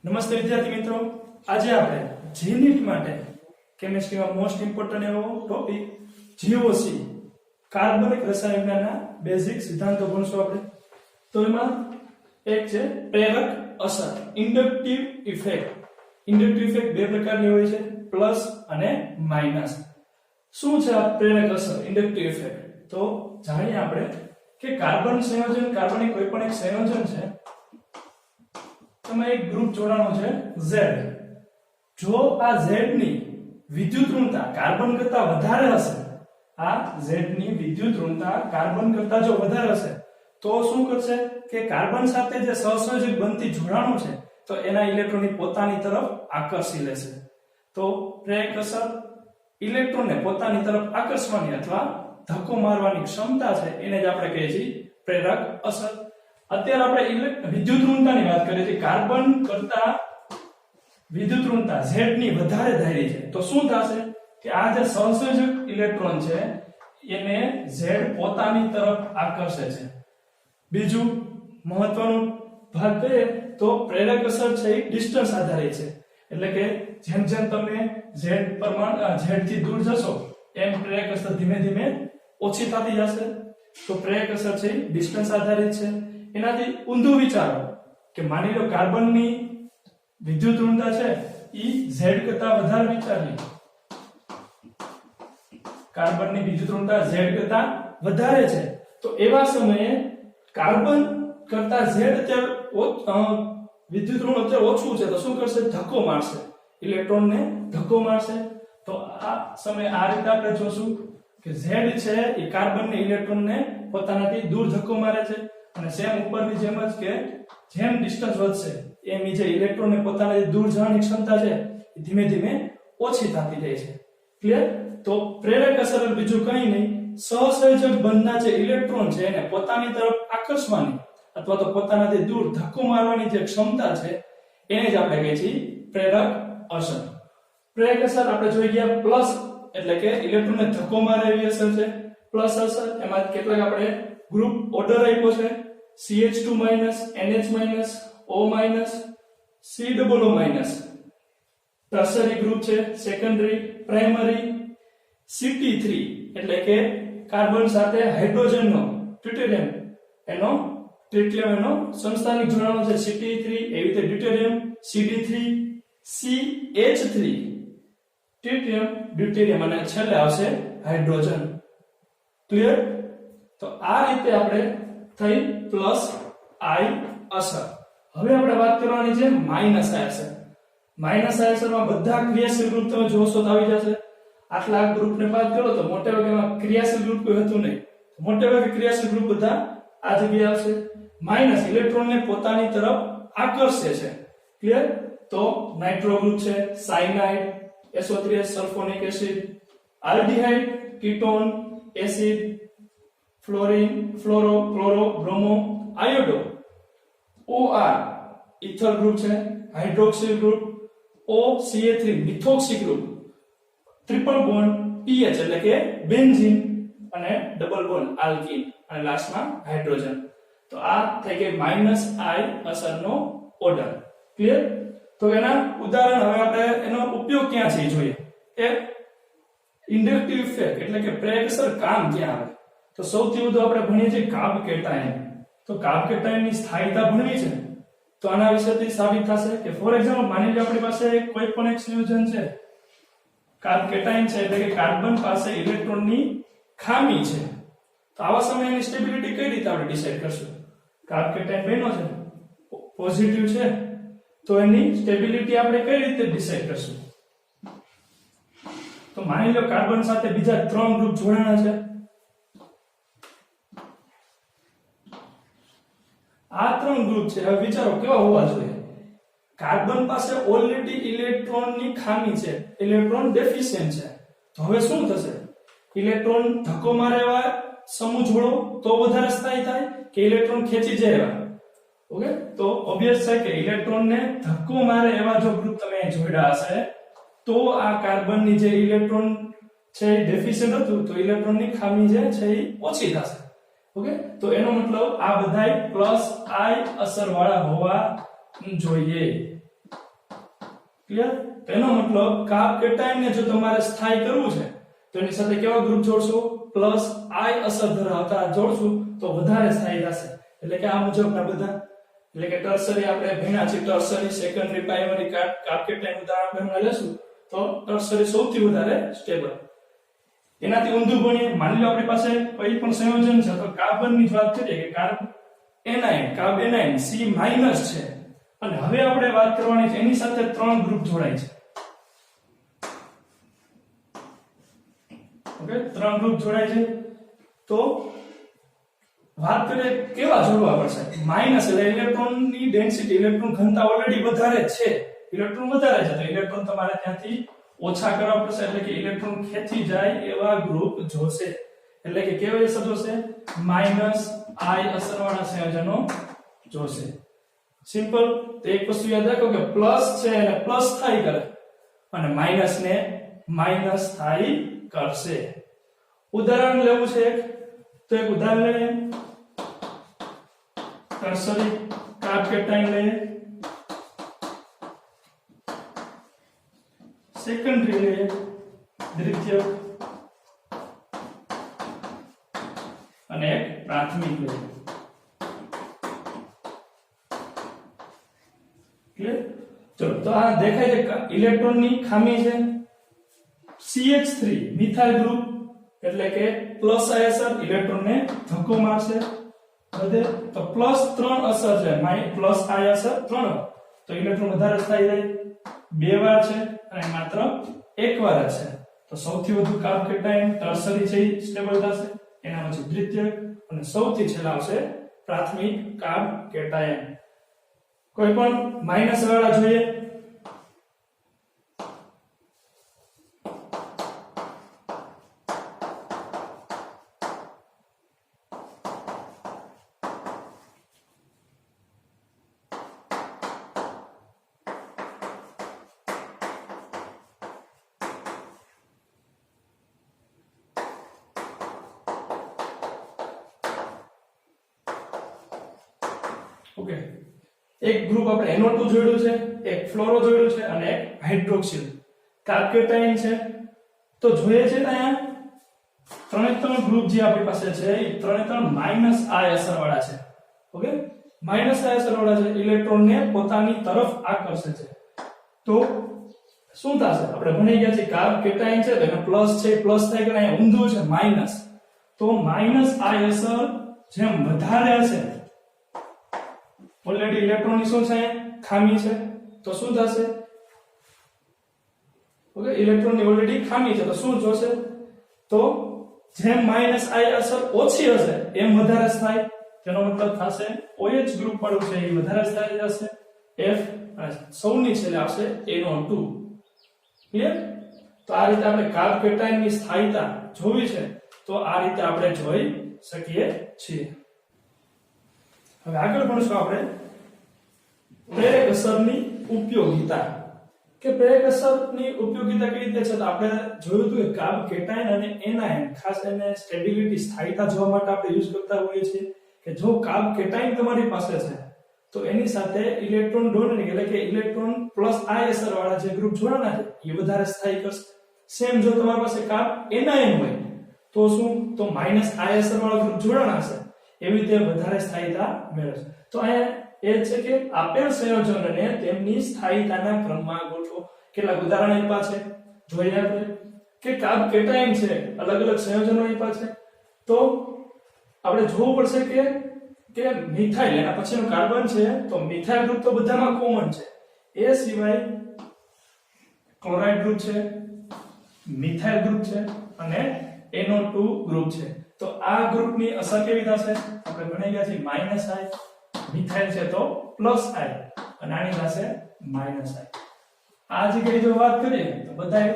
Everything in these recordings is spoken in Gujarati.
નમસ્તે વિદ્યાર્થી મિત્રો, આજે આપણે જીનીટ માટે કેમિસ્ટ્રીમાં મોસ્ટ ઇમ્પોર્ટન્ટ એવો ટોપિક જીઓસી કાર્બનિક રસાયણ વિજ્ઞાનના બેઝિક સિદ્ધાંતો ભણશું આપણે. તો એમાં એક છે પ્રેરક અસર, ઇન્ડક્ટિવ ઇફેક્ટ. ઇન્ડક્ટિવ ઇફેક્ટ બે પ્રકારની હોય છે, પ્લસ અને માઇનસ. શું છે આ પ્રેરક અસર, ઇન્ડક્ટિવ ઇફેક્ટ? તો જાણીએ આપણે કે કાર્બન સંયોજન, કાર્બનિક કોઈ પણ એક સંયોજન છે, તમે એક ગ્રુપ જોડાણો છે Z. જો આ Z ની વિદ્યુત ઋણતા કાર્બન કરતા વધારે હશે, આ Z ની વિદ્યુત ઋણતા કાર્બન કરતા જો વધારે હશે, તો શું કરશે કે કાર્બન સાથે જે સહસંયોજક બનતી જોડાણો છે, તો એના ઇલેક્ટ્રોનની પોતાની તરફ આકર્ષી લેશે. તો પ્રેરક અસર ઇલેક્ટ્રોનને પોતાની તરફ આકર્ષવાની અથવા ધક્કો મારવાની ક્ષમતા છે, એને જ આપણે કહીએ છીએ પ્રેરક અસર. અત્યારે આપણે વિદ્યુત ઋણતાની વાત કરીએ છીએ. કાર્બન કરતા વિદ્યુત ઋણતા Z ની વધારે ધારી છે, તો શું થશે કે આ જે સહસંયોજક ઇલેક્ટ્રોન છે એને Z પોતાની તરફ આકર્ષે છે. બીજું મહત્વનું ભાગ કહીએ તો પ્રેરક અસર છે એ ડિસ્ટન્સ આધારિત છે. એટલે કે જેમ જેમ તમે Z થી દૂર જશો એમ પ્રેરક અસર ધીમે ધીમે ઓછી થતી જશે. તો પ્રેરક અસર છે એ ડિસ્ટન્સ આધારિત છે. એનાથી ઊંધું વિચારો કે માની લો કાર્બનની વિદ્યુત ઋણતા છે ઈ Z કરતા વધારે વિચારીએ. કાર્બનની વિદ્યુત ઋણતા Z કરતા વધારે છે, તો એવા સમયે કાર્બન કરતા Z અત્યારે વિદ્યુત ઋણ અત્યારે ઓછું છે, તો શું કરશે? ધક્કો મારશે, ઇલેક્ટ્રોનને ધક્કો મારશે. તો આ સમયે આ રીતે આપણે જોશું કે Z છે એ કાર્બનને ઇલેક્ટ્રોનને પોતાનાથી દૂર ધક્કો મારે છે. અને સેમ ઉપરની જેમ જ કે જેમ ડિસ્ટન્સ વધશે એમ જે ઇલેક્ટ્રોનને પોતાનાથી દૂર જવાની ક્ષમતા છે એ ધીમે ધીમે ઓછી થતી જાય છે. ક્લિયર? તો પ્રેરક અસર બીજું કંઈ નહીં, સહસંયોજક બંધના જે ઇલેક્ટ્રોન છે એને પોતાની તરફ આકર્ષવાની અથવા તો પોતાનાથી દૂર ધક્કો મારવાની જે ક્ષમતા છે એને જ આપણે કહીએ છીએ પ્રેરક અસર. પ્રેરક અસર આપણે જોઈ ગયા પ્લસ, એટલે કે ઇલેક્ટ્રોનને ધક્કો મારે એવી અસર છે પ્લસ અસર. એમાં કેટલાક આપણે ગ્રુપ ઓર્ડર આપ્યો છે CH2 NH O COO-. Tertiary group છે, સેકન્ડરી, પ્રાઇમરી. CT3 એટલે કે કાર્બન સાથે હાઇડ્રોજનનો ટ્રિટિયમ એનો સંસ્થાનિક જોડાણો છે CT3. એવી રીતે deuterium CD3, CH3 tritium, deuterium અને છેલ્લે આવશે હાઇડ્રોજન. ક્લિયર? તો આ રીતે આપણે થઈ પ્લસ I અસર. હવે આપણે વાત કરવાની છે માઇનસ I અસર. માઇનસ I અસરમાં બધા ક્રિયાશીલ ગ્રુપ તમે જોશો તો આવી જશે. આટલા ગ્રુપને બાદ કરો તો મોટે ભાગેમાં ક્રિયાશીલ ગ્રુપ કોઈ હતું નહીં. મોટે ભાગે ક્રિયાશીલ ગ્રુપ બધા આ જગ્યાએ આવશે. માઇનસ ઇલેક્ટ્રોનને પોતાની તરફ આકર્ષે છે. ક્લિયર? તો નાઇટ્રો ગ્રુપ છે, cyanide, SO3 sulphonic acid, aldehyde, ketone, acid, fluorine, fluoro, chloro, bromo, iodo, OR ether group છે, hydroxyl group, OCA3 methoxy group, triple bond PH એટલે કે બેન્ઝીન અને ડબલ બોન્ડ આલ્કીન અને લાસ્ટમાં હાઇડ્રોજન. તો આ થઈ ગઈ માઇનસ I અસરનો ઓર્ડર. ક્લિયર? તો એના ઉદાહરણ હવે આપણે એનો ઉપયોગ ક્યાં છે જોઈએ. એક ઇન્ડક્ટિવ ઇફેક્ટ એટલે કે પ્રેરક અસર કામ ક્યાં આવે? તો સૌથી વધુ આપણે ભણીએ છીએ કાર્બ કેટાયન. તો કાર્બ કેટાયનની સ્થાયીતા ભણવી છે, તો આના વિશેથી સાબિત થશે કે ફોર એક્ઝામ્પલ માની લો આપણી પાસે કોઈ પણ એક સંયોજન છે, કાર્બ કેટાયન છે, એટલે કે કાર્બન પાસે ઇલેક્ટ્રોનની ખામી છે. તો આવા સમયે એની સ્ટેબિલિટી કઈ રીતે આપણે ડિસાઈડ કરશું? કાર્બ કેટાયન બન્યો છે, પોઝિટિવ છે, તો એની સ્ટેબિલિટી આપણે કઈ રીતે ડિસાઈડ કરશું? તો માની લો કાર્બન સાથે બીજા 3 ગ્રુપ જોડાણા છે. આ 3 ગ્રુપ છે. હવે વિચારો કેવા હોવા જોઈએ? કાર્બન પાસે ઓલરેડી ઇલેક્ટ્રોનની ખામી છે, ઇલેક્ટ્રોન ડેફિશિયન્ટ છે. તો હવે શું થશે? ઇલેક્ટ્રોન ધક્કો મારે એવા સમૂહ જોડો તો વધારે સ્થાયી થાય કે ઇલેક્ટ્રોન ખેંચી જાય એવા? ઓકે, તો ઓબ્વિયસ છે કે ઇલેક્ટ્રોનને ધક્કો મારે એવા જો ગ્રુપ તમે જોડ્યા હશે તો આ કાર્બનની જે ઇલેક્ટ્રોન છે એ ડેફિશિયન્ટ હતું, તો ઇલેક્ટ્રોનની ખામી જે છે એ ઓછી થશે. ઓકે, તો એનો મતલબ આ બધાય પ્લસ I અસર વાળા હોવા જોઈએ. ક્લિયર? તો એનો મતલબ કાર્બ કેટાયન ને જો તમારે સ્થાયી કરવું છે તો એની સાથે કેવા ગ્રુપ જોડશો? પ્લસ I અસર ધરાવતા જોડશું તો વધારે સ્થાયી થશે. એટલે કે આ મુજબના બધા, એટલે કે ટર્સરી આપણે ભણ્યા છે, tertiary, secondary, primary carb cation ઉદાહરણ આપણે લેશું તો ટર્સરી સૌથી વધારે સ્ટેબલ. એનાથી ઊંધું ભણીએ, માની લો આપણી પાસે કોઈ પણ સંયોજન છે તો કાર્બનની જ વાત કરીએ કે કાર્બ એનાયન C માઈનસ છે અને હવે આપણે વાત કરવાની છે એની સાથે 3 ગ્રુપ જોડાય છે. ઓકે, 3 ગ્રુપ જોડાય છે તો વાત કરીએ કેવા જોડવા પડશે. માઈનસ એટલે ઇલેક્ટ્રોનની ડેન્સિટી, ઇલેક્ટ્રોન ઘનતા ઓલરેડી વધારે છે, ઇલેક્ટ્રોન વધારે છે તો ઇલેક્ટ્રોન તમારે ત્યાંથી ઓછા કરવા પડશે. એટલે કે ઇલેક્ટ્રોન ખેંચી જાય એવા ગ્રુપ જોશે. એટલે કે કેવા અસર જોશે? માઈનસ I અસરવાળા સંયોજનો જોશે. સિમ્પલ. તો એક વસ્તુ યાદ રાખો કે પ્લસ છે એને પ્લસ થાય કરે અને માઈનસ ને માઈનસ થાય કરશે. ઉદાહરણ લેવું છે એક, તો એક ઉદાહરણ લઈએ. ટર્સરી કાર્બ કેટાયન લઈએ, સેકન્ડરી લઈએ, દ્વિતીયક અને એક પ્રાથમિક લઈએ. ક્લિયર? ચલો, તો આ દેખાય છે ઇલેક્ટ્રોનની ખામી છે. CH3 મિથાઇલ ગ્રુપ એટલે કે પ્લસ I અસર ઇલેક્ટ્રોનને ધક્કો મારશે વધે તો પ્લસ 3 અસર છે, પ્લસ I અસર 3 તો ઇલેક્ટ્રોન વધારે સ્થાયી રહે. 2 વાર છે અને માત્ર 1 વાર છે તો સૌથી વધુ કાર્બ કેટાયન ટર્સરી છે સ્ટેબલ થશે, એના પછી દ્વિતીયક અને સૌથી છેલ્લા આવશે પ્રાથમિક કાર્બ કેટાયન. કોઈ પણ માઈનસ વાળા જોઈએ. ઓકે, એક ગ્રુપ આપણે NO2 જોડ્યું છે, એક ફ્લોરો જોડ્યું છે અને એક હાઇડ્રોક્સિલ કાર્બ કેટાયન છે. તો જોઈએ છે અહીંયા ત્રણ ગ્રુપ જે આપણી પાસે છે એ ત્રણ માઈનસ I અસર વાળા છે. ઓકે, માઈનસ I અસર વાળા છે, ઇલેક્ટ્રોનને પોતાની તરફ આકર્ષે છે. તો શું થશે? આપણે ભણી ગયા છે કાર્બ કેટાયન છે તો એનો પ્લસ છે, પ્લસ થાય કે અહીંયા ઊંધું છે માઈનસ, તો માઈનસ I અસર જેમ વધારે હશે, ઓલરેડી ઇલેક્ટ્રોનની શું છે ખામી છે તો શું થશે? ઓકે, ઇલેક્ટ્રોનની ઓલરેડી ખામી છે તો શું જોશે? તો જેમ માઈનસ I અસર ઓછી હશે એમ વધારે થાય. તેનો મતલબ થશે OH ગ્રુપ વાળું છે એ વધારે થાય જશે. F અને સૌની છેલ્લે આવશે NO2. ક્લિયર? તો આ રીતે આપણે કાર્બ કેટાયનની સ્થાયીતા જોવી છે તો આ રીતે આપણે જોઈ શકીએ છીએ. હવે આગળ ભણશું આપણે પ્રેરક અસરની ઉપયોગિતા. કે પ્રેરક અસરની ઉપયોગિતા કઈ રીતે છે તો આપણે જોયું હતું કે કાર્બ કેટાયન અને એનાયન ખાસ એને સ્ટેબિલિટી સ્થાયીતા જોવા માટે આપણે યુઝ કરતા હોઈએ છીએ કે જો કાર્બ કેટાયન તમારી પાસે છે તો એની સાથે ઇલેક્ટ્રોન ડોનેટિંગ એટલે કે ઇલેક્ટ્રોન પ્લસ I અસર વાળા જે ગ્રુપ જોડાણા છે એ વધારે સ્થાયી કરશે. સેમ જો તમારી પાસે કાર્બ એનાયન હોય તો શું? તો માઈનસ I અસર વાળા ગ્રુપ જોડાણા છે એવી રીતે વધારે સ્થાયીતા મેળવશે. તો અહીંયા એ છે કે આપેલ સંયોજનોને તેમની સ્થાયીતાના ક્રમમાં ગોઠવો. કેટલાક ઉદાહરણ આપ્યા છે જોઈએ આપણે કે કાર્બ કેટાયન છે, અલગ અલગ સંયોજનો આપ્યા છે તો આપણે જોવું પડશે કે મિથાઇલ એના પછીનું કાર્બન છે તો મિથાઇલ ગ્રુપ તો બધામાં કોમન છે, એ સિવાય ક્લોરાઇડ ગ્રુપ છે, મિથાઇલ ગ્રુપ છે અને NO2 ગ્રુપ છે. તો આ ગ્રુપની અસર કેવી થશે? આપણે ભણી ગયા છે માઈનસ I, મિથાઇલ છે તો પ્લસ I અને આની થશે માઈનસ I. આ જગ્યાએ જો વાત કરીએ તો બધાય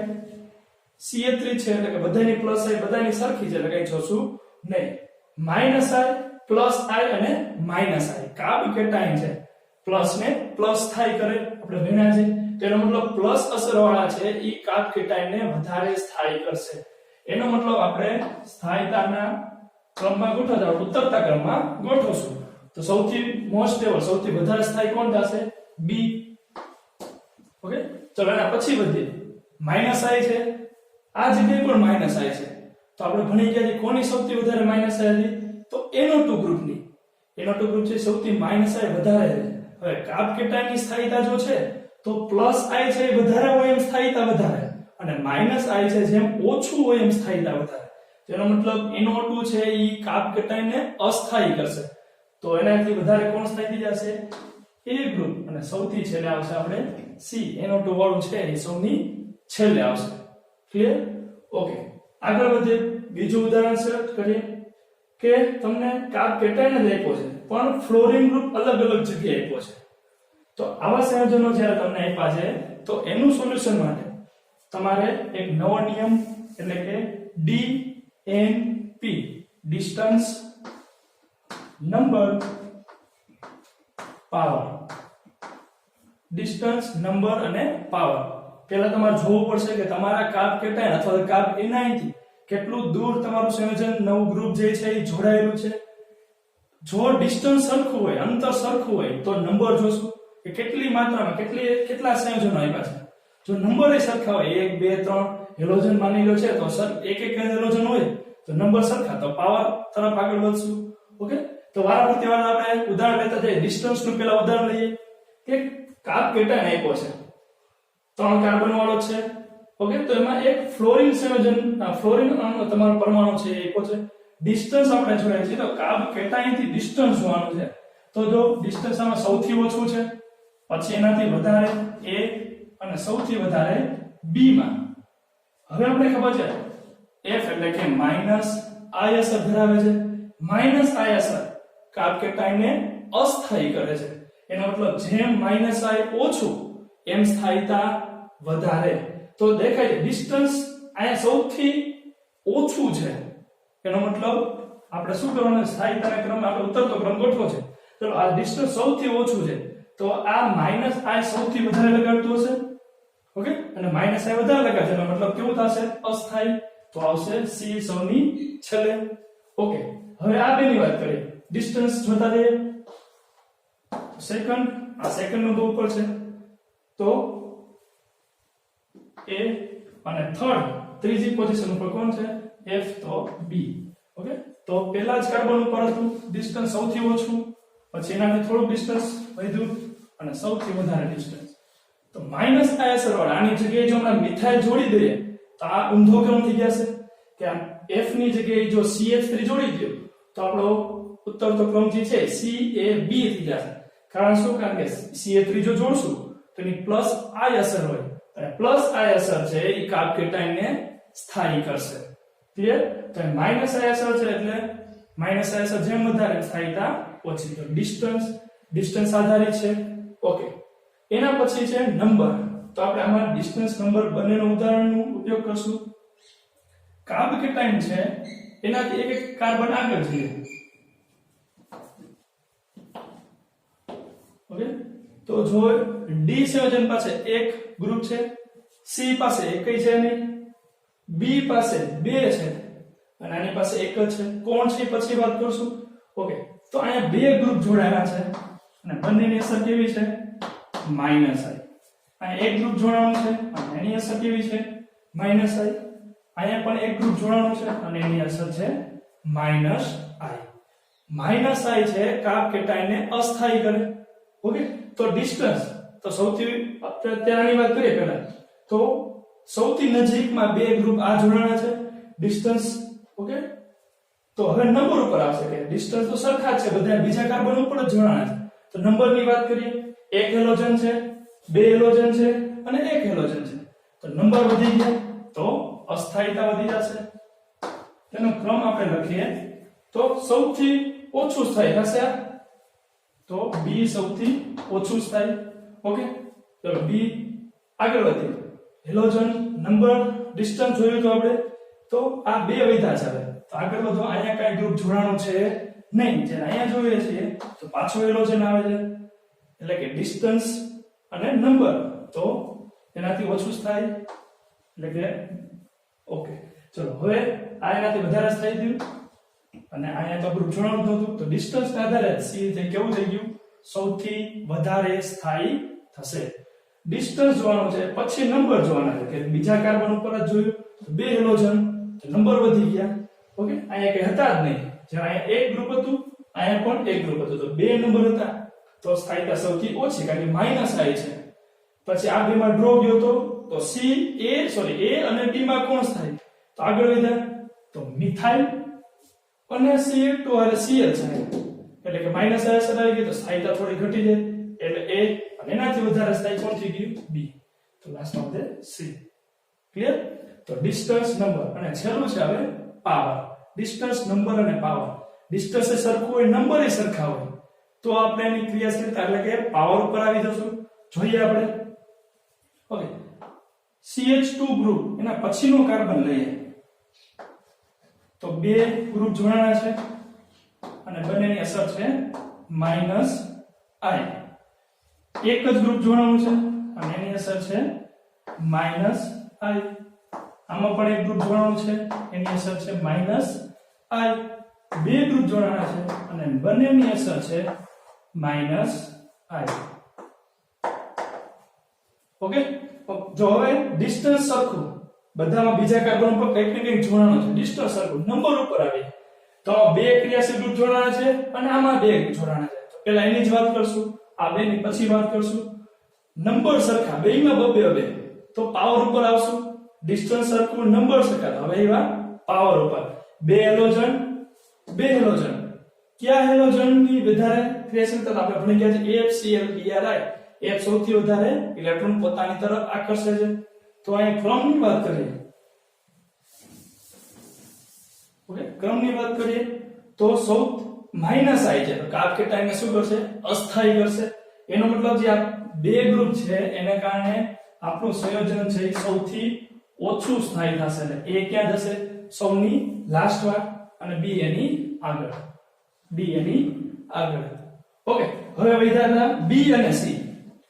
CH3 છે એટલે કે બધાની પ્લસ I બધાની સરખી છે એટલે કઈ જોશું નહીં. માઈનસ I પ્લસ I અને માઈનસ I કાર્બ કેટાયન છે, પ્લસ ને પ્લસ થાય કરે આપણે ભણ્યા છે. તેનો મતલબ પ્લસ અસર વાળા છે ઈ કાર્બ કેટાયનને વધારે સ્થાયી કરશે. એનો મતલબ આપણે સ્થાયીતાના ક્રમમાં ગોઠવતા ઉત્તરતા ક્રમમાં ગોઠવશું તો સૌથી મોસ્ટ સ્ટેબલ સૌથી વધારે સ્થાયી કોણ થશે? B. ઓકે, ચલો એના પછી વધીએ. માઇનસ આઈ છે, આ જગ્યાએ પણ માઇનસ આઈ છે. તો આપણે ભણી ગયા કે કોની સૌથી વધારે માઇનસ આઈ હતી? તો NO2 ગ્રુપની. NO2 ગ્રુપ છે સૌથી માઇનસ આઈ વધારે છે. હવે કાર્બ કેટાયનની સ્થાયીતા જો છે તો પ્લસ આઈ છે એ વધારે હોય એમ સ્થાયીતા વધારે, અને માઇનસ આઈ છે જેમ ઓછું હોય એમ સ્થાયીતા વધારે. તેનો મતલબ NO2 છે ઈ કાર્બ કેટાયનને અસ્થાયી કરશે. તો એનાથી વધારે કોણ સ્થાયી થઈ જશે? A group. અને સૌથી છેલ્લે આવશે આપણે C. NO2 વાળું છે એ સૌથી છેલ્લે આવશે. ક્લિયર? ઓકે, આગળ વધીએ. બીજું ઉદાહરણ સેટ કરીએ કે તમને કાર્બ કેટાયન જ આપ્યો છે પણ ફ્લોરીન ગ્રુપ અલગ અલગ જગ્યાએ આપ્યો છે. તો આવા સંયોજનો જ્યારે તમને આપ્યા છે તો એનું સોલ્યુશન માટે તમારે એક નવો નિયમ એટલે કે DNP, distance number power. Distance number અને પાવર. પહેલા તમારે જોવું પડશે કે તમારા કાર્બ કેટાયન અથવા કાર્બ એનાયન થી કેટલું દૂર તમારું સંયોજન નવું ગ્રુપ જે છે એ જોડાયેલું છે. જો ડિસ્ટન્સ સરખું હોય, અંતર સરખું હોય તો નંબર જોશું કે કેટલી માત્રામાં કેટલા સંયોજનો આપ્યા છે. જો નંબર એ સરખા હોય 1 2 3 હેલોજન માની લો છે તો સર એક હેલોજન હોય તો નંબર સરખા, તો પાવર તરફ આગળ વધશું. ઓકે, તો વારાફરતી આપણે ઉદાહરણ લેતા જઈએ. ડિસ્ટન્સ નું પહેલા ઉદાહરણ લઈએ કે કાર્બ કેટાયન આપ્યો છે, 3 કાર્બન વાળો છે. ઓકે, તો એમાં એક ફ્લોરીન સંયોજન, ફ્લોરીન તમારો પરમાણુ છે એ આપ્યો છે. ડિસ્ટન્સ આપણે જોઈએ છે તો કાર્બ કેટાયન થી ડિસ્ટન્સ જોવાનું છે. તો જો ડિસ્ટન્સ આમાં સૌથી ઓછું છે, પછી એનાથી વધારે A અને સૌથી વધારે B માં. હવે આપણે ખબર છે F એટલે કે માઈનસ I અસર ધરાવે છે. માઈનસ I અસર કાર્બ કેટાયનને અસ્થાયી કરે છે. એનો મતલબ જેમ માઈનસ I ઓછું એમ સ્થાયીતા વધારે. તો દેખાય છે ડિસ્ટન્સ અહીંયા સૌથી ઓછું છે. એનો મતલબ આપણે શું કરવાનું? સ્થાયીતાના ક્રમ આપણે ઉતરતો ક્રમ ગોઠવો છે. ચલો, આ ડિસ્ટન્સ સૌથી ઓછું છે તો આ માઈનસ I સૌથી વધારે લગાડતું હશે. ઓકે, અને માઈનસ I વધારે લગાડશે એનો મતલબ કેવું થશે? અસ્થાયી. તો આવશે C સૌની છેલ્લે. ઓકે, હવે આ બેની વાત કરીએ. ડિસ્ટન્સ જોતા જઈએ. સેકન્ડ, આ સેકન્ડ નો ઉપર છે તો A અને થર્ડ ત્રીજી પોઝિશન ઉપર કોણ છે? F, તો B. ઓકે, તો પહેલા જ કાર્બન ઉપર હતું ડિસ્ટન્સ સૌથી ઓછું, પછી એનાથી થોડું ડિસ્ટન્સ વધ્યું અને સૌથી વધારે ડિસ્ટન્સ. તો માઈનસ I અસર વાળા આની જગ્યાએ જો આપણે મિથાઇલ જોડી દઈએ તો આ ઊંધો ક્રમ થઈ જશે કે આ F ની જગ્યાએ જો CH3 જોડી દો તો આપણો ઉત્તરતો ક્રમ જે છે CAB થઈ જશે. કારણ શું? કારણ કે CH3 જો જોડશું તો એની પ્લસ I અસર હોય અને પ્લસ I અસર છે એ કાર્બ કેટાયનને સ્થાયી કરશે. ક્લિયર? તો માઈનસ I અસર છે એટલે માઈનસ I અસર જેમ વધારે સ્થાયીતા ઓછી. તો ડિસ્ટન્સ આધારિત છે. ઓકે, એના પછી છે નંબર. તો આપણે આમાં ડિસ્ટન્સ નંબર બંનેનો ઉદાહરણનો ઉપયોગ કરશું. કાર્બ કેટાયન છે એનાથી એક કાર્બન આગળ જઈએ. ઓકે, તો જો D સંયોજન પાસે એક ગ્રુપ છે, C પાસે એકય છે નહીં, B પાસે 2 છે અને આની પાસે એક જ છે. કોણ છે પછી વાત કરશું. ઓકે, તો અહીંયા 2 ગ્રુપ જોડાયેલા છે અને બંનેની અસર કેવી છે? Minus I. અહીંયા એક ગ્રુપ જોડાણું છે અને એની અસર કેવી છે? Minus I. અહીંયા પણ એક ગ્રુપ જોડાણું છે અને એની અસર છે માઈનસ I. માઈનસ I છે કાર્બ કેટાયનને અસ્થાયી કરે. ઓકે, તો ડિસ્ટન્સ તો સૌથી અત્યારની વાત કરીએ પહેલા તો સૌથી નજીકમાં 2 ગ્રુપ આ જોડાણા છે. ડિસ્ટન્સ. ઓકે, તો હવે નંબર ઉપર આવશે કે ડિસ્ટન્સ તો સરખા જ છે, બધા બીજા કાર્બન ઉપર જ જોડાણા છે. તો નંબરની વાત કરીએ, એક હેલોજન છે, 2 હેલોજન છે અને 1 હેલોજન છે. તો નંબર વધી ગયા તો અસ્થાયીતા વધી જશે. તેનો ક્રમ આપણે લખીએ તો સૌથી ઓછું સ્થાયી હશે તો B સૌથી ઓછું સ્થાયી. ઓકે, ચલો B આગળ વધીએ. હેલોજન નંબર ડિસ્ટન્સ જોયું તો આપણે તો આ 2 વધ્યા છે. હવે તો આગળ વધો. અહીંયા કઈ ગ્રુપ જોડાણું છે નહીં, જે અહીંયા જોઈએ છીએ તો પાછો હેલોજન આવે છે એટલે કે ડિસ્ટન્સ અને નંબર તો એનાથી ઓછું સ્થાયી એટલે કે ઓકે. ચલો, હવે આ એનાથી વધારે સ્થાયી થયું અને અહીંયા તો ગ્રુપ જોડાણું નહોતું તો ડિસ્ટન્સના આધારે C જે કેવું થઈ ગયું? સૌથી વધારે સ્થાયી થશે. ડિસ્ટન્સ જોવાનું છે, પછી નંબર જોવાના છે કે બીજા કાર્બન ઉપર જ જોયું તો બે હેલોજન, તો નંબર વધી ગયા. ઓકે, અહીંયા કઈ હતા જ નહીં. જ્યારે અહીંયા એક ગ્રુપ હતું, અહીંયા પણ એક ગ્રુપ હતું, તો બે નંબર હતા, તો સ્થાયીતા સૌથી ઓછી કારણ કે માઈનસ આઈ છે. પછી આ બેમાં ડ્રો ગયો તો A અને B માં કોણ થાય? તો આગળ વધ્યા તો મિથાઇલ અને Cl2 અને Cl છે, એટલે કે માઈનસ આઈ અસર આવી ગઈ તો સ્થાયીતા થોડી ઘટી જાય, એટલે A અને એનાથી વધારે સ્થાયી કોણ થઈ ગયું? B. તો લાસ્ટમાં વધે C. ક્લિયર? તો ડિસ્ટન્સ, નંબર અને છેલ્લું છે હવે પાવર. ડિસ્ટન્સ, નંબર અને પાવર. ડિસ્ટન્સ એ સરખું હોય, નંબર એ સરખા હોય તો આપણે એની ક્રિયાશીલતા એટલે કે પાવર ઉપર આવી જશું. જોઈએ આપણે. ઓકે, CH2 ગ્રુપ એના પછીનો કાર્બન લઈએ તો બે ગ્રુપ જોડાણા છે અને બંનેની અસર છે -I. એક જ ગ્રુપ જોડાણું છે અને એની અસર છે -I. આમાં પણ એક ગ્રુપ જોડાણું છે, એની અસર છે -I. બે ગ્રુપ જોડાણા છે અને બંનેની અસર છે -I. ઓકે, જો હવે ડિસ્ટન્સ સરખું, બધામાં બીજા કાર્બન ઉપર કંઈક ને કંઈક જોડાણો છે, ડિસ્ટન્સ સરખું, નંબર ઉપર આવી તો બે ક્રિયાશીલ ગ્રુપ જોડાણા છે અને આમાં બે જોડાણા છે. તો પહેલા એની જ વાત કરશું, આ બે ની પછી વાત કરશું. નંબર સરખા, બેયમાં બબે તો પાવર ઉપર આવશું. ડિસ્ટન્સ સરખું, નંબર સરખા, હવે એવા પાવર ઉપર. બે હેલોજન કયા હેલોજનની વધારે ક્રિયાશીલતા આપણે ભણી ગયા છે? HCl BRI. F સૌથી વધારે ઇલેક્ટ્રોન પોતાની તરફ આકર્ષે છે. તો અહીં ક્રમની વાત કરીએ. ઓકે, ક્રમની વાત કરીએ તો સૌ -I છે, તો કાપ કેટાયનને શું કરશે? અસ્થાયી કરશે. એનો મતલબ જે આ બે ગ્રુપ છે એને કારણે આપણું સંયોજન છે એ સૌથી ઓછું સ્થાયી થશે. એટલે A ક્યાં જશે? સૌની લાસ્ટ વાર અને B એની આગળ. ઓકે, હવે વધ્યા B અને C.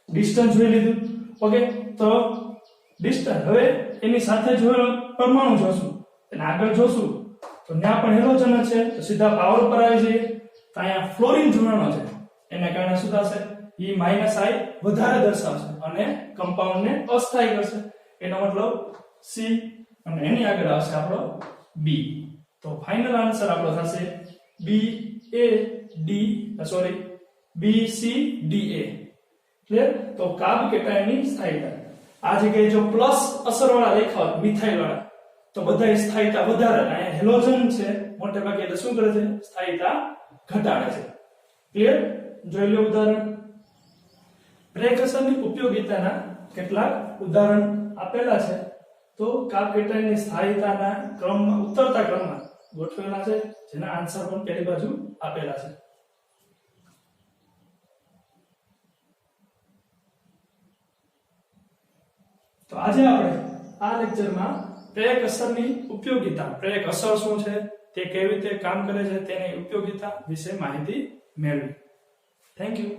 ડિસ્ટન્સ જોઈ લીધું. ઓકે, તો ડિસ્ટન્સ હવે એની સાથે જોયેલો પરમાણુ જોશું અને આગળ જોશું તો ત્યાં પણ હેલોજન છે, તો સીધા પાવર પર આવી જઈએ તો અહીંયા ફ્લોરિન જોડાણો છે, એના કારણે શું થશે? E -I વધારે દર્શાવશે અને કમ્પાઉન્ડને અસ્થાયી કરશે. એનો મતલબ C અને એની આગળ આવશે આપણો B. તો ફાઇનલ આન્સર આપણો થશે BCDA. ક્લિયર? તો કાર્બ કેટાયનની સ્થાયીતા આ જગ્યાએ જો પ્લસ અસર વાળા લખ્યા હોત, મિથાઇલ વાળા, તો બધા સ્થાયીતા વધારે. અહીંયા હેલોજન છે મોટે ભાગે એટલે શું કરે છે? સ્થાયીતા ઘટાડે છે. ક્લિયર? જોઈ લો ઉદાહરણ. બ્રેક અસરની ઉપયોગિતાના કેટલાક ઉદાહરણ આપેલા છે. તો કાર્બ કેટાયનની સ્થાયીતાના ક્રમમાં, ઉતરતા ક્રમમાં ગોઠવેલા છે, જેના આન્સર પણ પહેલી બાજુ આપેલા છે. તો આજે આપણે આ લેક્ચરમાં પ્રેરક અસરની ઉપયોગિતા, પ્રેરક અસર શું છે, તે કેવી રીતે કામ કરે છે, તેની ઉપયોગિતા વિશે માહિતી મેળવી. Thank you.